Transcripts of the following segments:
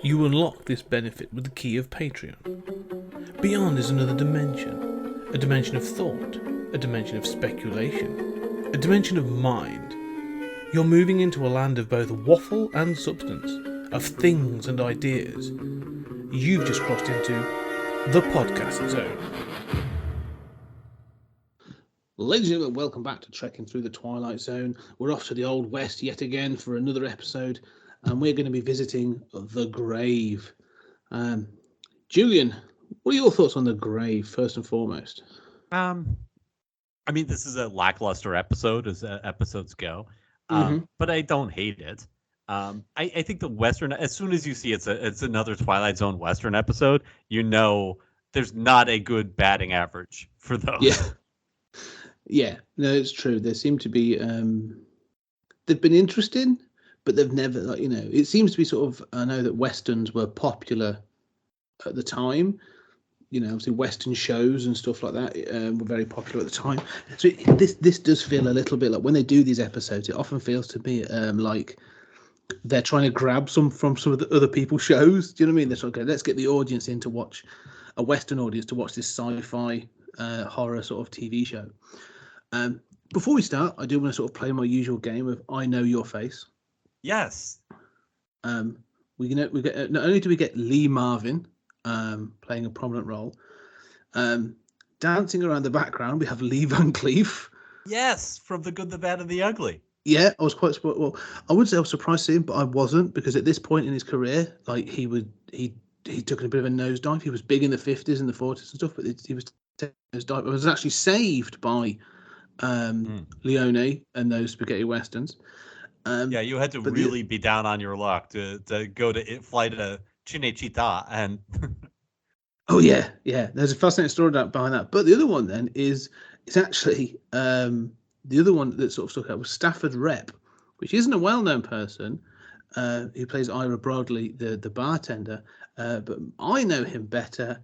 You unlock this benefit with the key of Patreon. Beyond is another dimension. A dimension of thought. A dimension of speculation. A dimension of mind. You're moving into a land of both waffle and substance. Of things and ideas. You've just crossed into the podcast zone. Ladies and gentlemen, welcome back to Trekking Through the Twilight Zone. We're off to the Old West yet again for another episode, and we're going to be visiting the grave. Julian, what are your thoughts on the grave, first and foremost? I mean, this is a lackluster episode as episodes go, but I don't hate it. I think the Western, as soon as you see it's another Twilight Zone Western episode, you know there's not a good batting average for those. Yeah, no, it's true. There seem to be, they've been interesting, but they've never, like, it seems to be sort of, I know that Westerns were popular at the time. Obviously Western shows and stuff like that were very popular at the time. So this does feel a little bit like when they do these episodes, it often feels to me like they're trying to grab some from some of the other people's shows. Do you know what I mean? They're sort of, okay, let's get the audience in to watch, a Western audience to watch this sci-fi horror sort of TV show. Before we start, I do want to sort of play my usual game of I Know Your Face. Yes. We get not only do we get Lee Marvin playing a prominent role, dancing around the background we have Lee Van Cleef. Yes, from The Good, the Bad, and the Ugly. Yeah, I was quite well. I would say I was surprised to see him, but I wasn't, because at this point in his career, like he took a bit of a nosedive. He was big in the 50s and the 40s and stuff, but he was taking a nosedive. It was actually saved by Leone and those spaghetti westerns. Yeah, you had to really be down on your luck to go to fly to Cinecittà and. Oh yeah. There's a fascinating story behind that. But the other one then is actually the other one that sort of stuck out was Stafford Rep, which isn't a well-known person who plays Ira Bradley, the bartender. But I know him better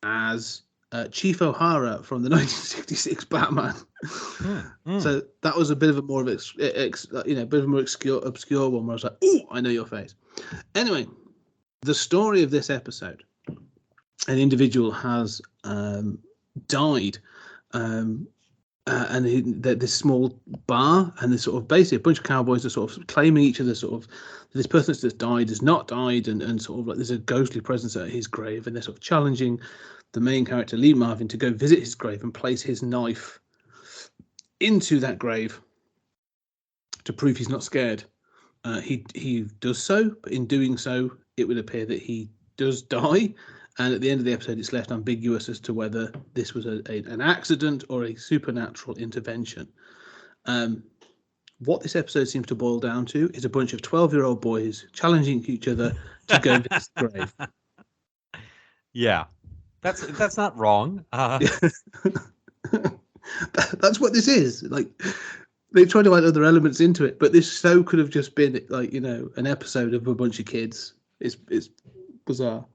as Chief O'Hara from the 1966 Batman. So that was a bit of a more of bit of a more obscure one where I was like, "Oh, I know your face." Anyway, the story of this episode: an individual has died, and this small bar, and this sort of basically a bunch of cowboys are sort of claiming each other, sort of this person that's died has not died, and sort of like there's a ghostly presence at his grave, and they're sort of challenging the main character Lee Marvin to go visit his grave and place his knife into that grave to prove he's not scared. He does so, but in doing so, it would appear that he does die. And at the end of the episode, it's left ambiguous as to whether this was an accident or a supernatural intervention. What this episode seems to boil down to is a bunch of 12-year-old boys challenging each other to go visit the grave. Yeah, that's not wrong. That's what this is. Like, they tried to add other elements into it, but this so could have just been like, an episode of a bunch of kids. It's bizarre.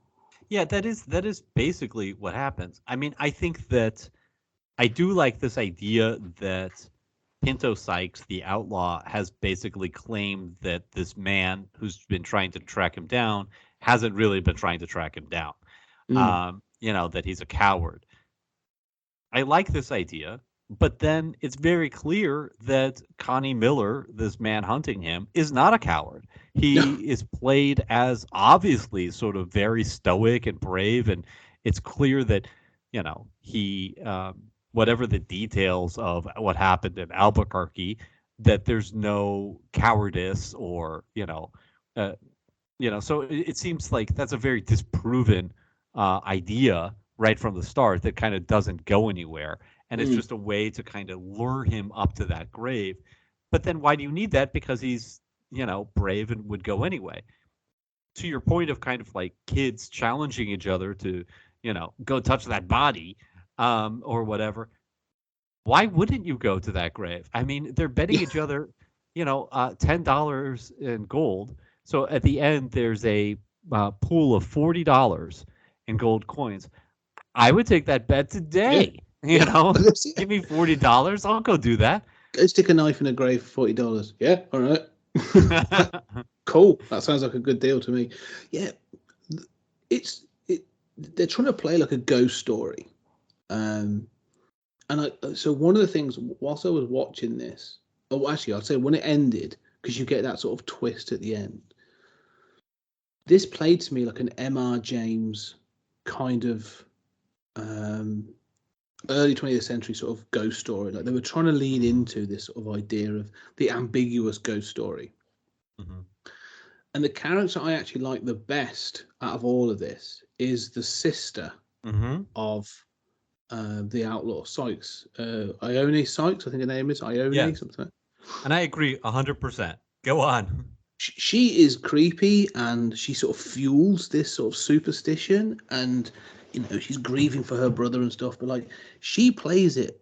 Yeah, that is basically what happens. I mean, I think that I do like this idea that Pinto Sykes, the outlaw, has basically claimed that this man who's been trying to track him down hasn't really been trying to track him down. That he's a coward. I like this idea, but then it's very clear that Connie Miller, this man hunting him, is not a coward. He is played as obviously sort of very stoic and brave, and it's clear that, he, whatever the details of what happened in Albuquerque, that there's no cowardice or, so it seems like that's a very disproven idea right from the start that kind of doesn't go anywhere. And it's just a way to kind of lure him up to that grave. But then why do you need that? Because he's, brave and would go anyway. To your point of kind of like kids challenging each other to, go touch that body or whatever. Why wouldn't you go to that grave? I mean, they're betting each other, $10 in gold. So at the end, there's a pool of $40 in gold coins. I would take that bet today. Give me $40. I'll go do that. Go stick a knife in a grave for $40. Yeah, all right. Cool. That sounds like a good deal to me. Yeah. they're trying to play like a ghost story. So one of the things whilst I was watching this, actually I'd say when it ended, because you get that sort of twist at the end, this played to me like an M.R. James kind of early 20th century sort of ghost story. Like they were trying to lean into this sort of idea of the ambiguous ghost story. Mm-hmm. And the character I actually like the best out of all of this is the sister of the outlaw Sykes. Ione Sykes, I think her name is Ione, something like that. And I agree 100%. Go on. She is creepy, and she sort of fuels this sort of superstition, and she's grieving for her brother and stuff, but like she plays it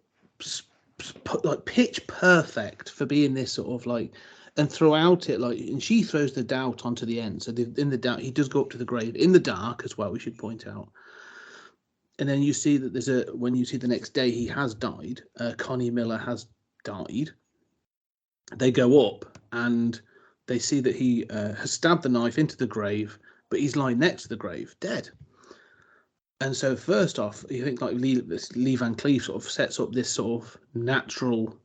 like pitch perfect for being this sort of like, and throughout it, like, and she throws the doubt onto the end. So in the doubt, he does go up to the grave in the dark as well, we should point out. And then you see that when you see the next day he has died, Connie Miller has died. They go up and they see that he has stabbed the knife into the grave, but he's lying next to the grave, dead. And so first off, you think like Lee Van Cleef sort of sets up this sort of natural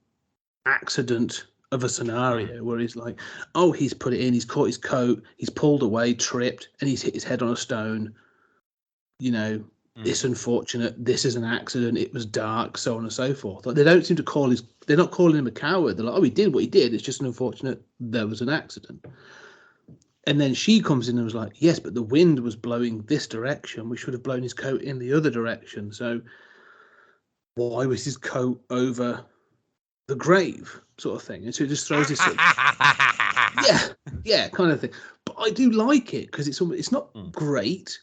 accident of a scenario where he's like, oh, he's put it in, he's caught his coat, he's pulled away, tripped, and he's hit his head on a stone. It's unfortunate. This is an accident. It was dark, so on and so forth. Like they don't seem to they're not calling him a coward. They're like, oh, he did what he did. It's just an unfortunate. There was an accident. And then she comes in and was like, yes, but the wind was blowing this direction. We should have blown his coat in the other direction. So why was his coat over the grave, sort of thing? And so it just throws this sort of, kind of thing. But I do like it because it's not great,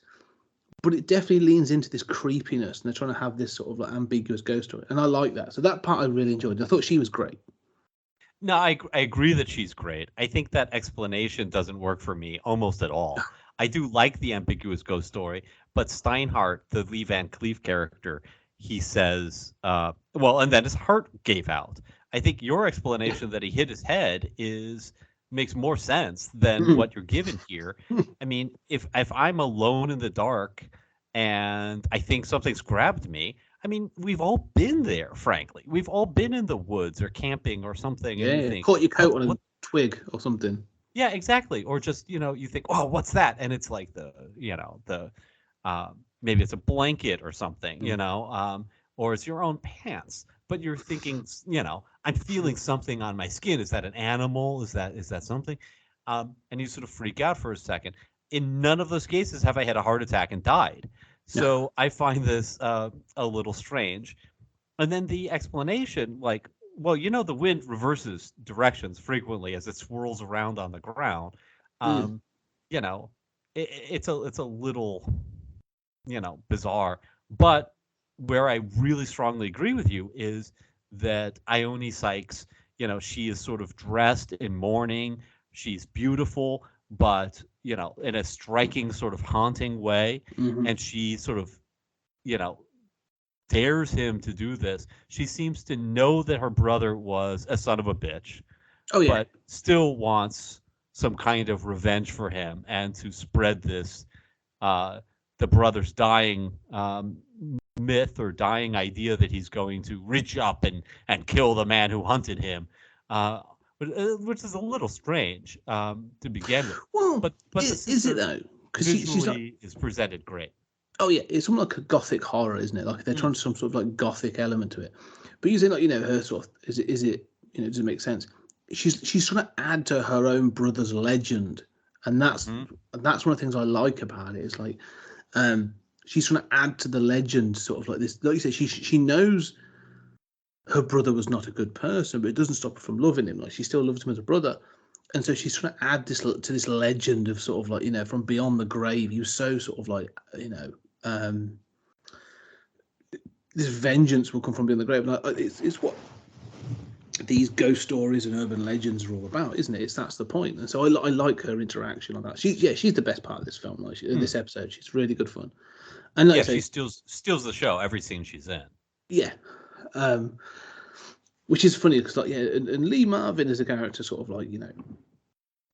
but it definitely leans into this creepiness, and they're trying to have this sort of like ambiguous ghost story, and I like that. So that part I really enjoyed. I thought she was great. No, I agree that she's great. I think that explanation doesn't work for me almost at all. I do like the ambiguous ghost story, but Steinhardt, the Lee Van Cleef character, he says, and then his heart gave out. I think your explanation that he hit his head makes more sense than what you're given here. I mean, if I'm alone in the dark and I think something's grabbed me, I mean, we've all been there, frankly. We've all been in the woods or camping or something. Yeah, and caught your coat on a twig or something. Yeah, exactly. Or just, you think, oh, what's that? And it's like maybe it's a blanket or something, or it's your own pants. But you're thinking, I'm feeling something on my skin. Is that an animal? Is that something? And you sort of freak out for a second. In none of those cases have I had a heart attack and died. So I find this a little strange. And then the explanation, like, well, the wind reverses directions frequently as it swirls around on the ground. It's a little, bizarre. But where I really strongly agree with you is that Ione Sykes, she is sort of dressed in mourning. She's beautiful, but, in a striking sort of haunting way. And she sort of, dares him to do this. She seems to know that her brother was a son of a bitch, but still wants some kind of revenge for him and to spread this, the brother's dying myth or dying idea that he's going to reach up and kill the man who hunted him, which is a little strange to begin with. Well, but is it though? Because visually is presented great. Oh yeah, it's something like a gothic horror, isn't it? Like they're trying to some sort of like gothic element to it. But you say like her sort of is it does it make sense? She's trying to add to her own brother's legend, and that's one of the things I like about it. It's like she's trying to add to the legend, sort of like this. Like you said, she knows her brother was not a good person, but it doesn't stop her from loving him. Like she still loves him as a brother, and so she's trying to add this to this legend of sort of like from beyond the grave. He was so sort of like this vengeance will come from beyond the grave. And it's what these ghost stories and urban legends are all about, isn't it? That's the point. And so I like her interaction like that. She's the best part of this film. Like this episode, she's really good fun. And like she steals the show every scene she's in. Yeah, which is funny because and Lee Marvin is a character sort of like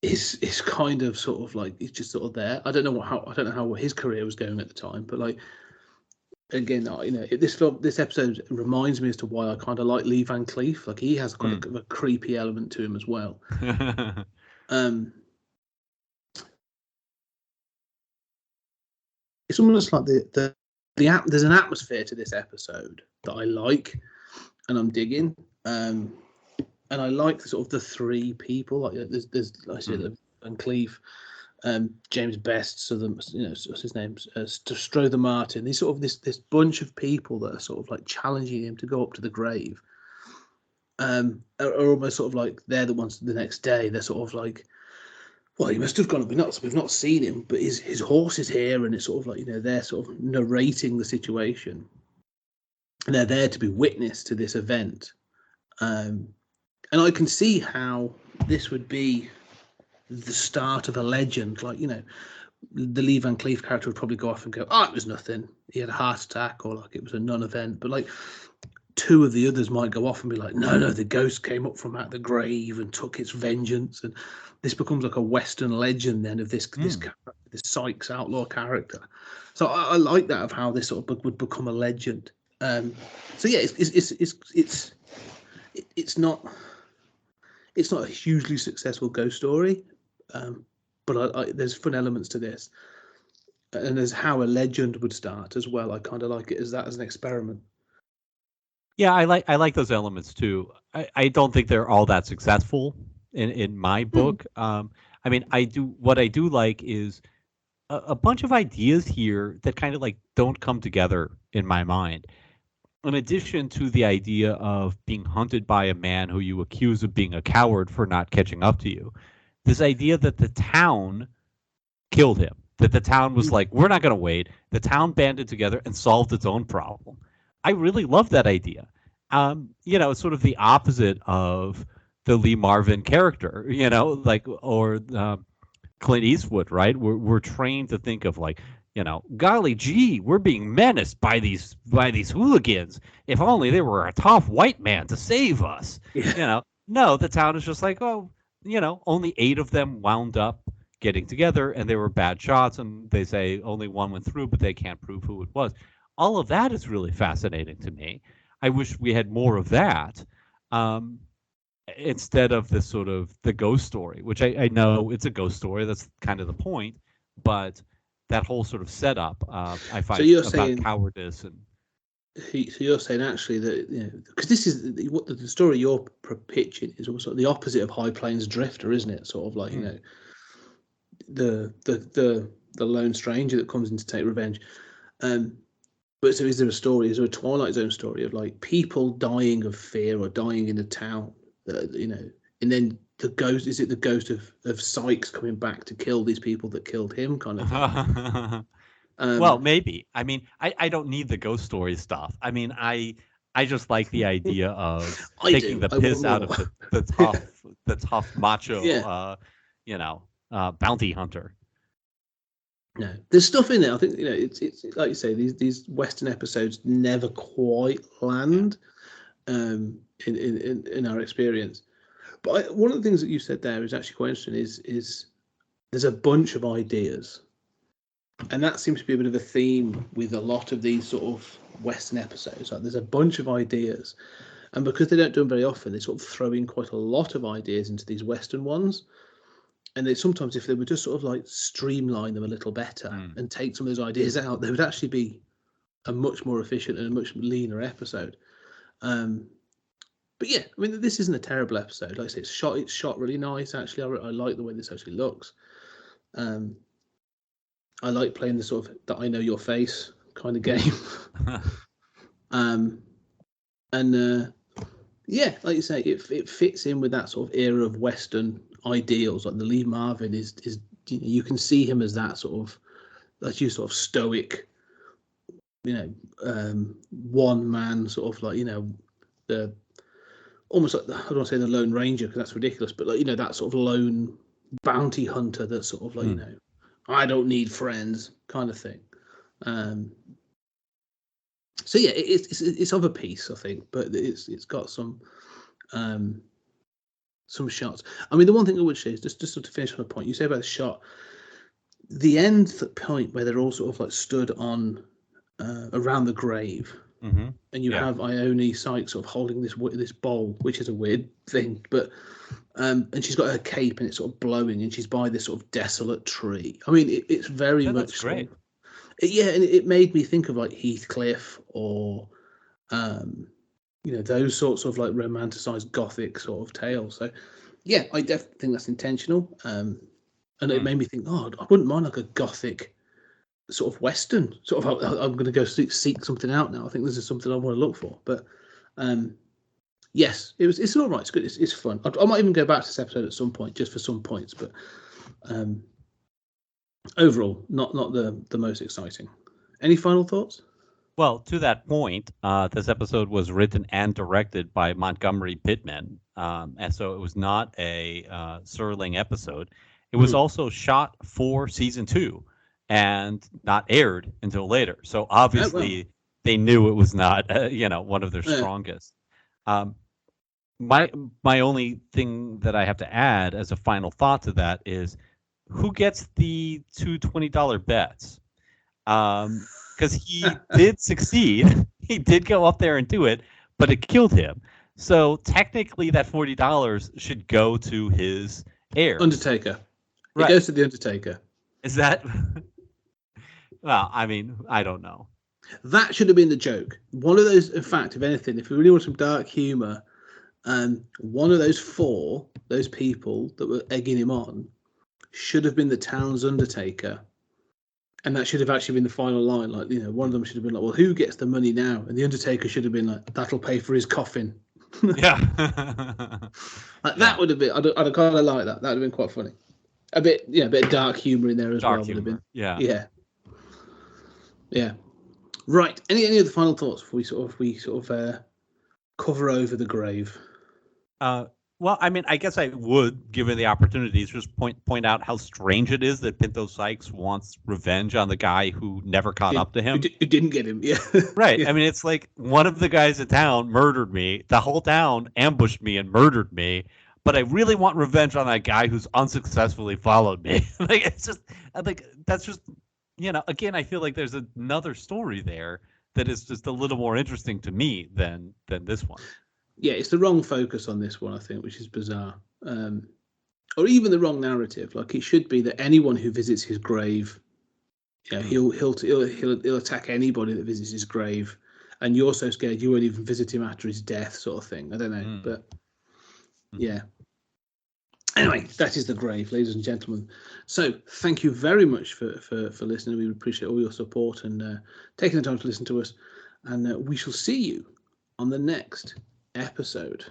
is kind of sort of like he's just sort of there. I don't know how his career was going at the time, but like again, this episode reminds me as to why I kind of like Lee Van Cleef. Like he has quite a creepy element to him as well. It's almost like there's an atmosphere to this episode that I like, and I'm digging. And I like sort of the three people. Like there's like I said, Van Cleef, James Best, so what's his name, Strother Martin. These sort of this bunch of people that are sort of like challenging him to go up to the grave. Are almost sort of like they're the ones the next day. They're sort of like, well, he must have gone up. We've not seen him, but his horse is here, and it's sort of like they're sort of narrating the situation, and they're there to be witness to this event. And I can see how this would be the start of a legend. Like, the Lee Van Cleef character would probably go off and go, oh, it was nothing. He had a heart attack, or like it was a non-event. But like two of the others might go off and be like, no, the ghost came up from out the grave and took its vengeance. And this becomes like a Western legend then of this Sykes outlaw character. So I like that of how this sort of would become a legend. So yeah, it's not a hugely successful ghost story, but there's fun elements to this, and there's how a legend would start as well. I kind of like it as an experiment. Yeah, I like those elements too. I don't think they're all that successful in my book. I mean, what I do like is a bunch of ideas here that kind of like don't come together in my mind. In addition to the idea of being hunted by a man who you accuse of being a coward for not catching up to you, this idea that the town killed him, that the town was like, we're not going to wait. The town banded together and solved its own problem. I really love that idea. It's sort of the opposite of the Lee Marvin character, or Clint Eastwood, right? We're trained to think of like, golly gee, we're being menaced by these hooligans. If only there were a tough white man to save us. Yeah. No, the town is just like, oh, only 8 of them wound up getting together, and they were bad shots, and they say only one went through, but they can't prove who it was. All of that is really fascinating to me. I wish we had more of that, instead of this sort of the ghost story, which I know it's a ghost story. That's kind of the point, but that whole sort of setup, I find about cowardice and. So you're saying actually that because this is what the story you're pitching is also the opposite of High Plains Drifter, isn't it? Sort of like the lone stranger that comes in to take revenge. But so is there a Twilight Zone story of like people dying of fear or dying in a town, and then the ghost, is it the ghost of Sykes coming back to kill these people that killed him kind of thing? Well, maybe. I mean, I don't need the ghost story stuff. I mean, I just like the idea of taking the piss out of the tough macho, bounty hunter. No, there's stuff in there. I think it's like you say, these Western episodes never quite land in our experience. But one of the things that you said there is actually quite interesting. Is there's a bunch of ideas, and that seems to be a bit of a theme with a lot of these sort of Western episodes. Like there's a bunch of ideas, and because they don't do them very often, they sort of throw in quite a lot of ideas into these Western ones. And they sometimes, if they would just sort of like streamline them a little better and take some of those ideas out, they would actually be a much more efficient and a much leaner episode. But yeah, I mean, this isn't a terrible episode. Like I say, it's shot really nice. Actually, I like the way this actually looks. I like playing the sort of that I know your face kind of game. Yeah, like you say, it fits in with that sort of era of Western ideals. Like the Lee Marvin is you can see him as that sort of, like you sort of stoic, one man sort of like the almost like I don't want to say the Lone Ranger because that's ridiculous, but like that sort of lone bounty hunter that's sort of like I don't need friends kind of thing. So yeah, it's of a piece, I think, but it's got some some shots. I mean, the one thing I would say is just sort of finish on a point you say about the shot. The end point where they're all sort of like stood on around the grave, Mm-hmm. and you have Ione Sykes sort of holding this bowl, which is a weird thing, but and she's got her cape and it's sort of blowing, and she's by this sort of desolate tree. I mean, it's very much that's great. Yeah, and it made me think of like Heathcliff or those sorts of like romanticized gothic sort of tales. So yeah, I definitely think that's intentional. And it made me think, I wouldn't mind like a gothic sort of western. Sort of, I'm going to go seek something out now. I think this is something I want to look for. But yes, it's all right. It's good. It's fun. I might even go back to this episode at some point just for some points. But overall, not the most exciting. Any final thoughts? Well, to that point, this episode was written and directed by Montgomery Pittman, and so it was not a Serling episode. It was also shot for season 2 and not aired until later. So obviously they knew it was not, one of their strongest. My only thing that I have to add as a final thought to that is, who gets the two $20 bets? Because he did succeed. He did go up there and do it, but it killed him. So technically that $40 should go to his heir. Undertaker. Right. It goes to the Undertaker. Is that? Well, I mean, I don't know. That should have been the joke. One of those, in fact, if anything, if we really want some dark humor, one of those people that were egging him on should have been the town's Undertaker. And that should have actually been the final line. Like, one of them should have been like, well, who gets the money now? And the Undertaker should have been like, that'll pay for his coffin. Yeah. That would have been, I'd kind of like that. That would have been quite funny. A bit of dark humor in there as well. Would have been. Yeah. Right. Any other final thoughts before we sort of cover over the grave? Well, I mean, I guess I would, given the opportunities, just point out how strange it is that Pinto Sykes wants revenge on the guy who never caught up to him. Who didn't get him, yeah. Right. Yeah. I mean, it's like one of the guys in town murdered me. The whole town ambushed me and murdered me. But I really want revenge on that guy who's unsuccessfully followed me. It's just, that's just, again, I feel like there's another story there that is just a little more interesting to me than this one. Yeah, it's the wrong focus on this one, I think, which is bizarre. Or even the wrong narrative. Like, it should be that anyone who visits his grave, he'll attack anybody that visits his grave, and you're so scared you won't even visit him after his death, sort of thing. I don't know, but yeah. Anyway, that is the grave, ladies and gentlemen. So thank you very much for listening. We appreciate all your support and taking the time to listen to us. And we shall see you on the next episode.